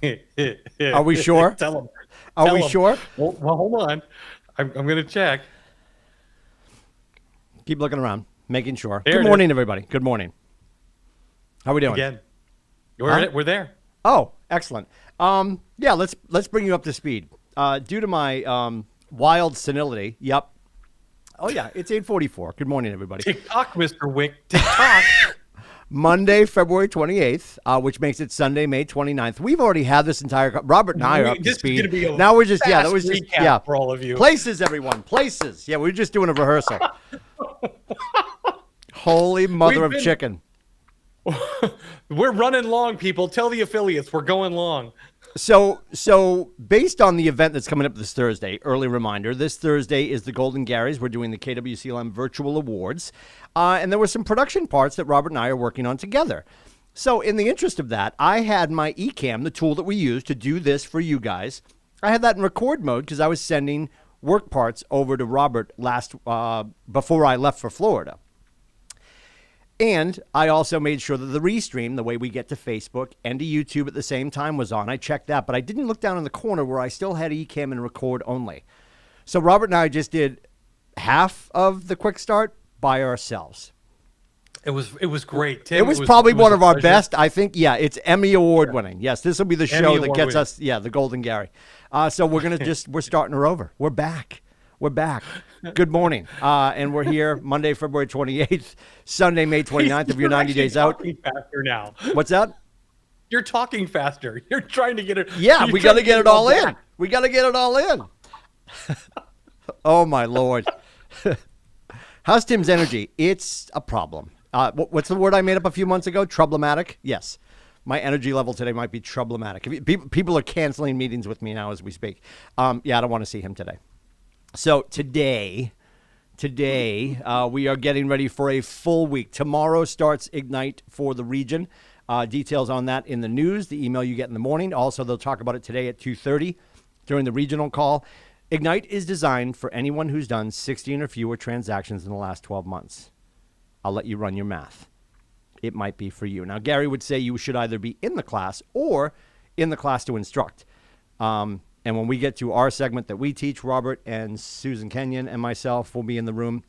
Are we sure? Tell them. Are we sure? Well, hold on. I'm going to check. Keep looking around, making sure. There Good it morning, everybody. Good morning. How we doing? Again. We're there. Oh, excellent. Yeah, let's bring you up to speed. Due to my wild senility, yep. Oh yeah, it's 8:44. Good morning, everybody. TikTok, Mr. Wick. TikTok. Monday, February 28th, which makes it Sunday, May 29th. We've already had this entire Robert and I are up to This is speed. going to be a Now we're just fast that was just recap for all of you. Places, everyone, places. Yeah, we're just doing a rehearsal. Holy mother of chicken. We're running long, people. Tell the affiliates we're going long. So based on the event that's coming up this Thursday, early reminder, this Thursday is the Golden Garys. We're doing the KWCLM Virtual Awards. And there were some production parts that Robert and I are working on together. So in the interest of that, I had my eCam, the tool that we use to do this for you guys. I had that in record mode because I was sending work parts over to Robert before I left for Florida. And I also made sure that the restream, the way we get to Facebook and to YouTube at the same time, was on. I checked that, but I didn't look down in the corner where I still had eCam and record only. So Robert and I just did half of the quick start by ourselves. It was great, Tim. It was probably one of our best. I think, yeah, it's Emmy Award winning. Yes, this will be the show that gets us, the Golden Gary. So we're going to we're starting her over. We're back. We're back. Good morning. And we're here Monday, February 28th, Sunday, May 29th of your 90 days out. You're talking faster now. What's that? You're talking faster. You're trying to get it. Yeah, we got to get it all in. We got to get it all in. Oh, my Lord. How's Tim's energy? It's a problem. What's the word I made up a few months ago? Troublematic? Yes. My energy level today might be troublematic. People are canceling meetings with me now as we speak. Yeah, I don't want to see him today. So today we are getting ready for a full week. Tomorrow starts Ignite for the region. Details on that in the news, the email you get in the morning. Also, they'll talk about it today at 2:30 during the regional call. Ignite is designed for anyone who's done 16 or fewer transactions in the last 12 months. I'll let you run your math. It might be for you. Now, Gary would say you should either be in the class or in the class to instruct. And when we get to our segment that we teach, Robert and Susan Kenyon and myself will be in the room.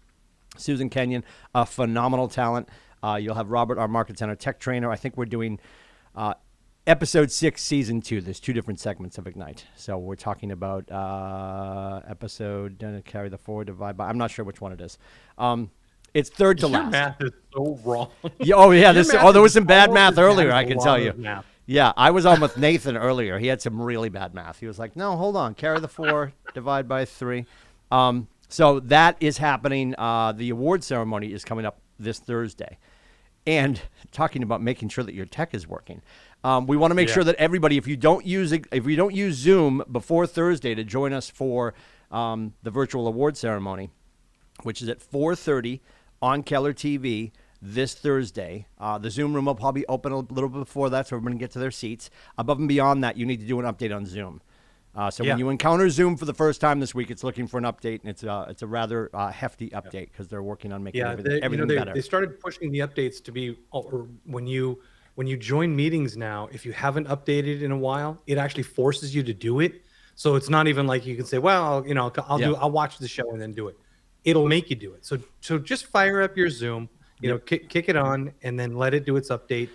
Susan Kenyon, a phenomenal talent. You'll have Robert, our Market Center tech trainer. I think we're doing episode 6, season 2. There's 2 different segments of Ignite. So we're talking about episode, carry the forward, divide by. I'm not sure which one it is. It's third to last. Your math is so wrong. Yeah, there was some bad math earlier, I can tell you. Math. Yeah, I was on with Nathan earlier. He had some really bad math. He was like, no, hold on. Carry the 4, divide by 3. So that is happening. The award ceremony is coming up this Thursday. And talking about making sure that your tech is working. We want to make sure that everybody, if you don't use Zoom before Thursday to join us for the virtual award ceremony, which is at 4:30 on Keller TV, this Thursday. The Zoom room will probably open a little bit before that, so everyone can get to their seats. Above and beyond that, you need to do an update on Zoom. When you encounter Zoom for the first time this week, it's looking for an update, and it's a rather hefty update because they're working on making everything better. They started pushing the updates to be, or when you join meetings now, if you haven't updated in a while, it actually forces you to do it. So it's not even like you can say, well, I'll watch the show and then do it. It'll make you do it. So just fire up your Zoom. Kick it on and then let it do its update.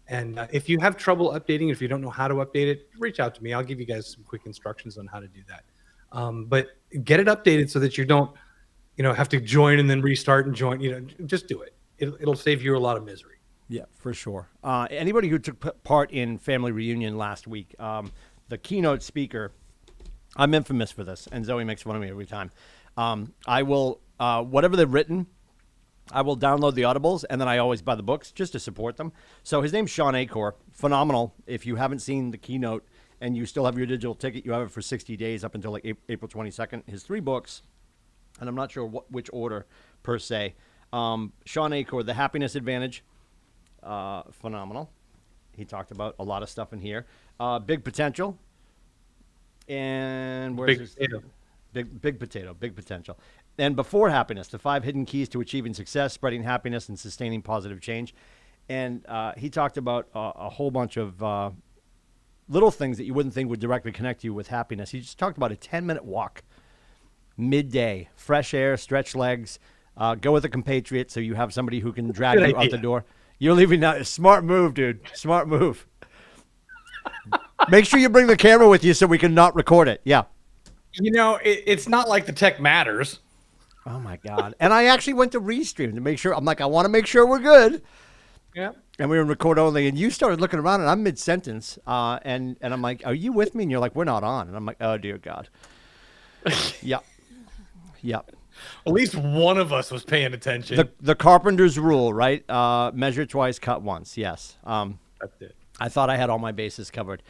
And if you have trouble updating, if you don't know how to update it, reach out to me. I'll give you guys some quick instructions on how to do that. But get it updated so that you don't, have to join and then restart and join. Just do it. It'll save you a lot of misery. Yeah, for sure. Anybody who took part in Family Reunion last week, the keynote speaker, I'm infamous for this, and Zoe makes fun of me every time. I will, whatever they've written, I will download the audibles, and then I always buy the books just to support them. So his name's Sean Acor. Phenomenal. If you haven't seen the keynote and you still have your digital ticket, you have it for 60 days up until like April 22nd. His 3 books, and I'm not sure which order per se. Sean Acor, The Happiness Advantage. Phenomenal. He talked about a lot of stuff in here. Big Potential. And where's Big Potential. And Before Happiness, the 5 hidden keys to achieving success, spreading happiness, and sustaining positive change. And he talked about a whole bunch of little things that you wouldn't think would directly connect you with happiness. He just talked about a 10-minute walk, midday, fresh air, stretch legs, go with a compatriot so you have somebody who can drag you out the door. You're leaving now. Smart move, dude. Smart move. Make sure you bring the camera with you so we can not record it. Yeah. It's not like the tech matters. Oh, my God. And I actually went to Restream to make sure. I'm like, I want to make sure we're good. Yeah. And we were in record only. And you started looking around, and I'm mid-sentence. And I'm like, are you with me? And you're like, we're not on. And I'm like, oh, dear God. Yep. Yep. At least one of us was paying attention. The carpenter's rule, right? Measure twice, cut once. Yes. That's it. I thought I had all my bases covered.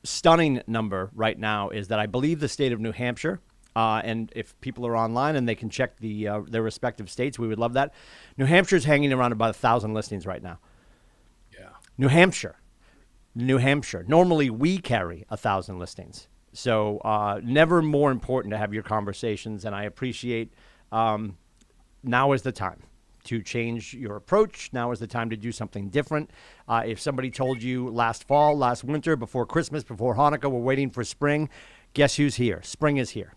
Stunning number right now is that I believe the state of New Hampshire, and if people are online and they can check their respective states, we would love that. New Hampshire's hanging around about 1,000 listings right now. Yeah. New Hampshire. Normally we carry 1,000 listings. So never more important to have your conversations, and I appreciate now is the time to change your approach. Now is the time to do something different. If somebody told you last fall, last winter, before Christmas, before Hanukkah, we're waiting for spring, guess who's here? Spring is here.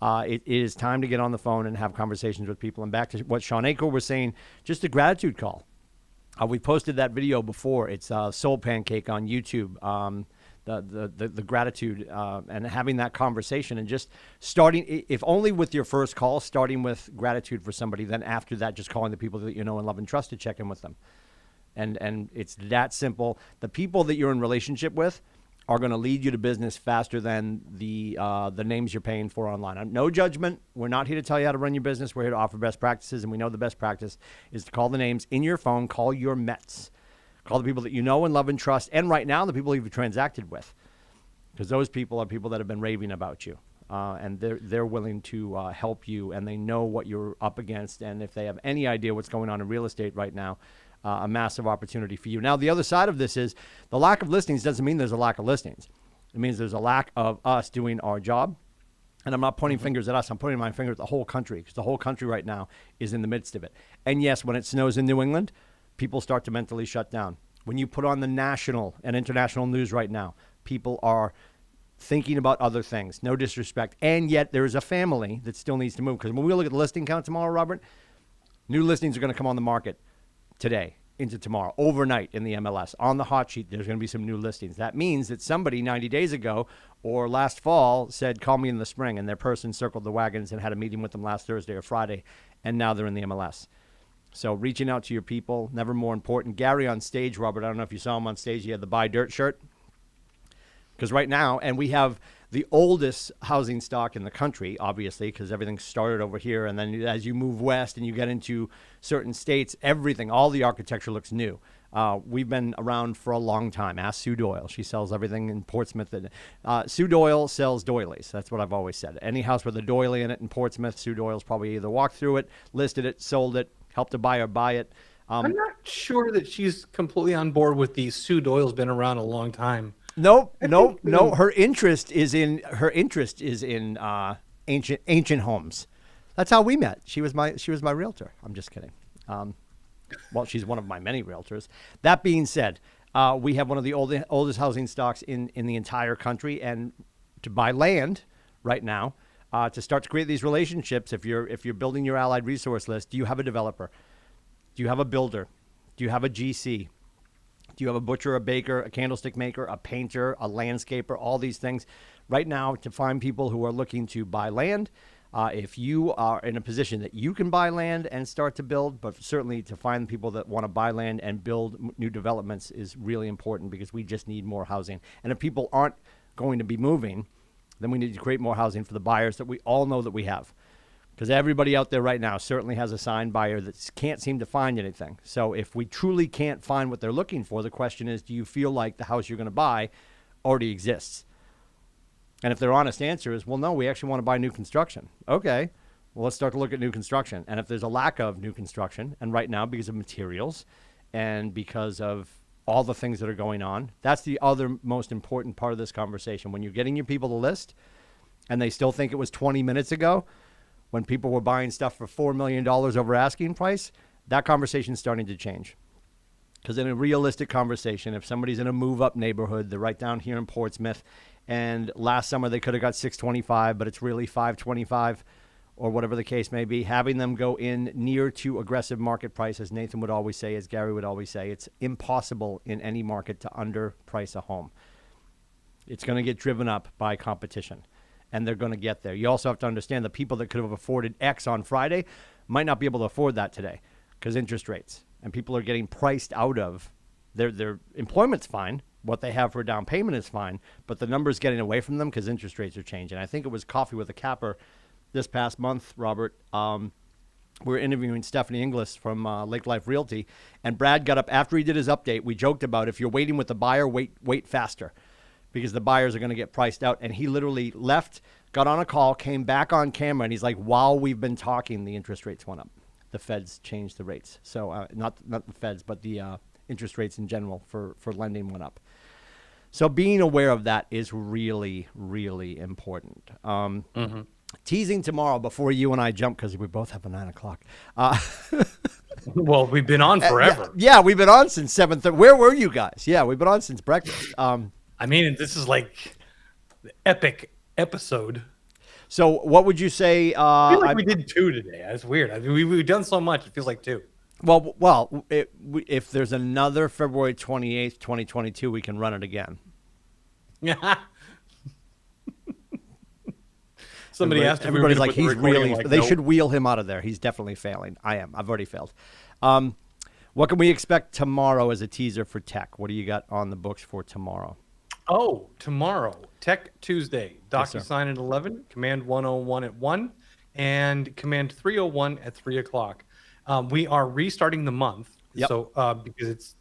It is time to get on the phone and have conversations with people. And back to what Sean Aker was saying, just a gratitude call. We posted that video before. It's Soul Pancake on YouTube. The gratitude and having that conversation and just starting, if only with your first call, starting with gratitude for somebody, then after that, just calling the people that you know and love and trust to check in with them. And it's that simple. The people that you're in relationship with are going to lead you to business faster than the names you're paying for online. No judgment. We're not here to tell you how to run your business. We're here to offer best practices, and we know the best practice is to call the names in your phone, call your Mets. Call the people that you know and love and trust, and right now the people you've transacted with, because those people are people that have been raving about you, and they're willing to help you, and they know what you're up against, and if they have any idea what's going on in real estate right now, a massive opportunity for you. Now, the other side of this is the lack of listings doesn't mean there's a lack of listings. It means there's a lack of us doing our job, and I'm not pointing fingers at us. I'm pointing my finger at the whole country, because the whole country right now is in the midst of it. And yes, when it snows in New England, people start to mentally shut down. When you put on the national and international news right now, people are thinking about other things. No disrespect. And yet there is a family that still needs to move. Because when we look at the listing count tomorrow, Robert, new listings are going to come on the market today into tomorrow, overnight in the MLS. On the hot sheet, there's going to be some new listings. That means that somebody 90 days ago or last fall said, call me in the spring, and their person circled the wagons and had a meeting with them last Thursday or Friday, and now they're in the MLS. So reaching out to your people, never more important. Gary on stage, Robert, I don't know if you saw him on stage. He had the Buy Dirt shirt. Because right now, and we have the oldest housing stock in the country, obviously, because everything started over here. And then as you move west and you get into certain states, everything, all the architecture looks new. We've been around for a long time. Ask Sue Doyle. She sells everything in Portsmouth. Sue Doyle sells doilies. That's what I've always said. Any house with a doily in it in Portsmouth, Sue Doyle's probably either walked through it, listed it, sold it, helped a buyer buy it. I'm not sure that she's completely on board with the Sue Doyle's been around a long time. No. Her interest is in ancient homes. That's how we met. She was my realtor. I'm just kidding. Well, she's one of my many realtors. That being said, we have one of the oldest housing stocks in the entire country, and to buy land right now. To start to create these relationships, if you're building your allied resource list, do you have a developer? Do you have a builder? Do you have a GC? Do you have a butcher, a baker, a candlestick maker, a painter, a landscaper, all these things? Right now, to find people who are looking to buy land, if you are in a position that you can buy land and start to build, but certainly to find people that want to buy land and build new developments is really important, because we just need more housing. And if people aren't going to be moving, then we need to create more housing for the buyers that we all know that we have. Because everybody out there right now certainly has a signed buyer that can't seem to find anything. So if we truly can't find what they're looking for, the question is, do you feel like the house you're going to buy already exists? And if their honest answer is, well, no, we actually want to buy new construction. Okay, well, let's start to look at new construction. And if there's a lack of new construction, and right now because of materials and because of all the things that are going on, that's the other most important part of this conversation. When you're getting your people to list and they still think it was 20 minutes ago, when people were buying stuff for $4 million over asking price, that conversation is starting to change. Because in a realistic conversation, if somebody's in a move-up neighborhood, they're right down here in Portsmouth, and last summer they could have got 625, but it's really 525, or whatever the case may be, having them go in near to aggressive market price, as Nathan would always say, as Gary would always say, it's impossible in any market to underprice a home. It's going to get driven up by competition, and they're going to get there. You also have to understand the people that could have afforded X on Friday might not be able to afford that today because interest rates. And people are getting priced out of their employment's fine. What they have for a down payment is fine, but the number's getting away from them because interest rates are changing. I think it was Coffee with a Capper this past month, Robert. We were interviewing Stephanie Inglis from Lake Life Realty, and Brad got up after he did his update. We joked about if you're waiting with the buyer, wait faster because the buyers are going to get priced out. And he literally left, got on a call, came back on camera, and he's like, while we've been talking, the interest rates went up. The feds changed the rates. So not the feds, but the interest rates in general for lending went up. So being aware of that is really, really important. Teasing tomorrow before you and I jump, because we both have a 9 o'clock. Well, we've been on forever. Yeah, we've been on since 7:30. Where were you guys? Yeah, we've been on since breakfast. I mean, this is like the epic episode. So what would you say? I feel like we did 2 today. That's weird. I mean, we've done so much. It feels like 2. Well, if there's another February 28th, 2022, we can run it again. Yeah. Somebody asked if everybody's like, he's really, like, they nope. should wheel him out of there. He's definitely failing. I've already failed. What can we expect tomorrow as a teaser for tech? What do you got on the books for tomorrow? Oh, tomorrow, Tech Tuesday, Yes, DocuSign at 11, Command 101 at 1, and Command 301 at 3 o'clock. We are restarting the month, Yep. so because it's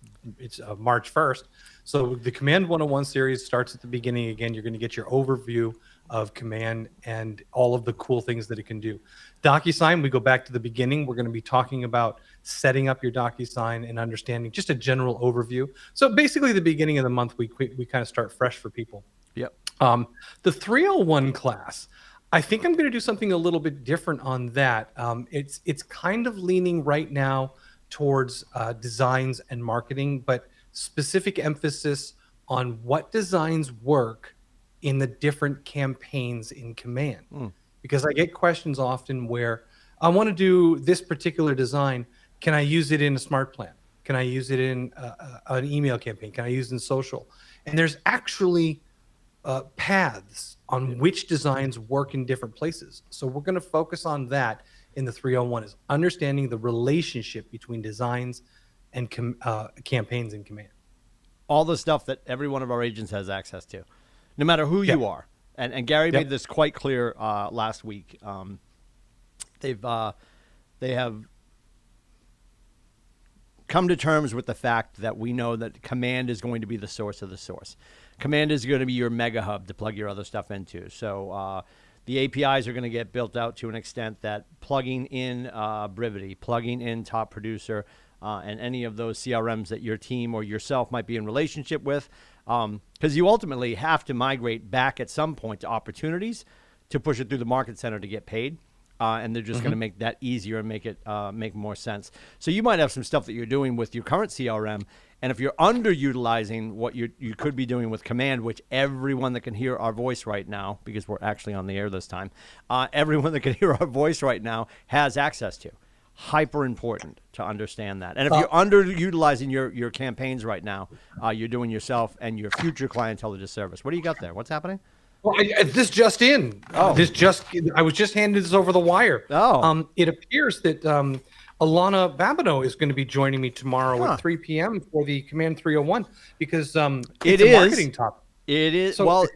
March 1st. So the Command 101 series starts at the beginning again. You're going to get your overview of Command and all of the cool things that it can do. DocuSign, we go back to the beginning. We're going to be talking about setting up your DocuSign and understanding just a general overview. So basically the beginning of the month, we kind of start fresh for people. Yep. The 301 class, I think I'm going to do something a little bit different on that. It's kind of leaning right now towards designs and marketing, but specific emphasis on what designs work in the different campaigns in Command. Because I get questions often where I want to do this particular design. Can I use it in a smart plan? Can I use it in an email campaign? Can I use it in social? And there's actually paths on which designs work in different places. So we're going to focus on that in the 301, is understanding the relationship between designs and campaigns in Command. All the stuff that every one of our agents has access to, no matter who you are. And Gary made this quite clear last week. They have come to terms with the fact that we know that Command is going to be the source of the source. Command is going to be your mega hub to plug your other stuff into. So the APIs are going to get built out to an extent that plugging in Brivity, plugging in Top Producer, and any of those CRMs that your team or yourself might be in relationship with, because you ultimately have to migrate back at some point to opportunities to push it through the market center to get paid. And they're just going to make that easier and make it make more sense. So you might have some stuff that you're doing with your current CRM, and if you're underutilizing what you could be doing with Command, which everyone that can hear our voice right now, because we're actually on the air this time, everyone that can hear our voice right now has access to. Hyper important to understand that. And if you're underutilizing your campaigns right now, you're doing yourself and your future clientele a disservice. What do you got there? What's happening? Well, this just in. I was just handed this over the wire. It appears that Alana Babineau is going to be joining me tomorrow at 3 p.m. for the Command 301 because it's a marketing topic. It is. So well,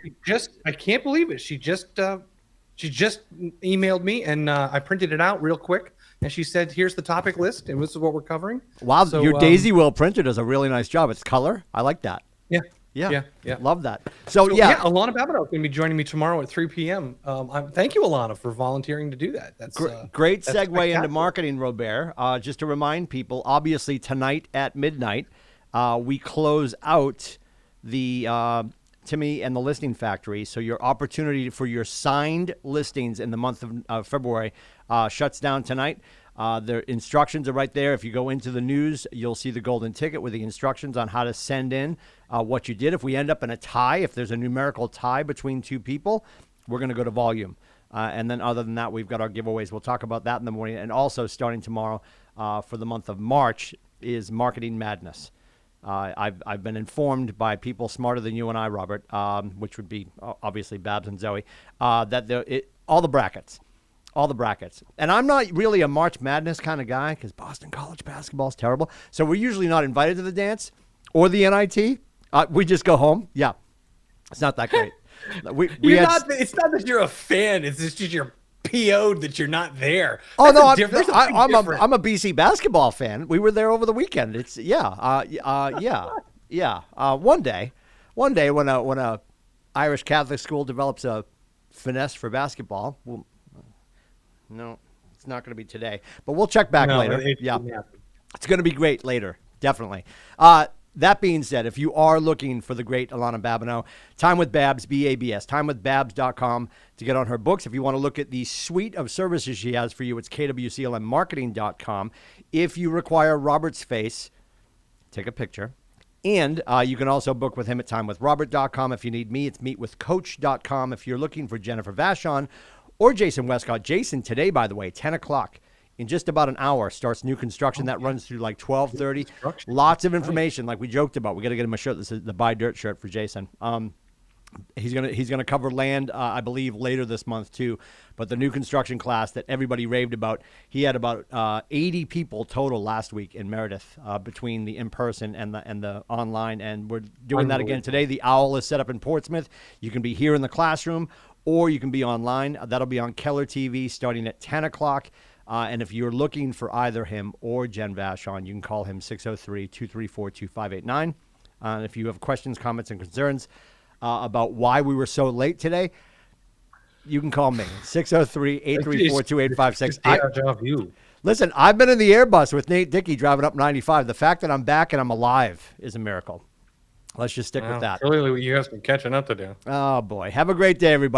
I can't believe it. She just emailed me and I printed it out real quick. And she said, "Here's the topic list, and this is what we're covering." Wow, so, your Daisy Wheel printer does a really nice job. It's color. I like that. Yeah. Love that. So Alana Babineau is going to be joining me tomorrow at 3 p.m. Thank you, Alana, for volunteering to do that. That's great segue into marketing, Robert. Just to remind people, obviously tonight at midnight, we close out the Timmy and the Listing Factory. So your opportunity for your signed listings in the month of February shuts down tonight. Their instructions are right there. If you go into the news, you'll see the golden ticket with the instructions on how to send in what you did. If we end up in a tie, if there's a numerical tie between two people, we're going to go to volume. And then other than that, we've got our giveaways. We'll talk about that in the morning. And also starting tomorrow for the month of March is Marketing Madness. I've been informed by people smarter than you and I, Robert, which would be obviously Babs and Zoe, that all the brackets. And I'm not really a March Madness kind of guy because Boston College basketball is terrible. So we're usually not invited to the dance or the NIT. We just go home. Yeah, it's not that great. It's not that you're a fan. It's just you're PO'd that you're not there. Oh, no, I'm a BC basketball fan. We were there over the weekend. It's one day when a Irish Catholic school develops a finesse for basketball, no, it's not going to be today, but we'll check back later. It's going to be great later, definitely. That being said, if you are looking for the great Alana Babineau, Time with Babs, B-A-B-S, timewithbabs.com to get on her books. If you want to look at the suite of services she has for you, it's KWCLMmarketing.com. If you require Robert's face, take a picture. And you can also book with him at timewithrobert.com. If you need me, it's meetwithcoach.com. If you're looking for Jennifer Vachon or Jason Westcott. Jason, today, by the way, 10 o'clock. In just about an hour, starts new construction that runs through like 12:30. Lots of information, like we joked about. We got to get him a shirt. This is the Buy Dirt shirt for Jason. He's gonna cover land, I believe, later this month too. But the new construction class that everybody raved about, he had about 80 people total last week in Meredith between the in-person and the online. And we're doing that again today. The Owl is set up in Portsmouth. You can be here in the classroom or you can be online. That'll be on Keller TV starting at 10 o'clock. And if you're looking for either him or Jen Vachon, you can call him 603-234-2589. And if you have questions, comments, and concerns about why we were so late today, you can call me, 603-834-2856. Listen, I've been in the Airbus with Nate Dickey driving up 95. The fact that I'm back and I'm alive is a miracle. Let's just stick with that. Clearly, you have some catching up to do. Oh, boy. Have a great day, everybody.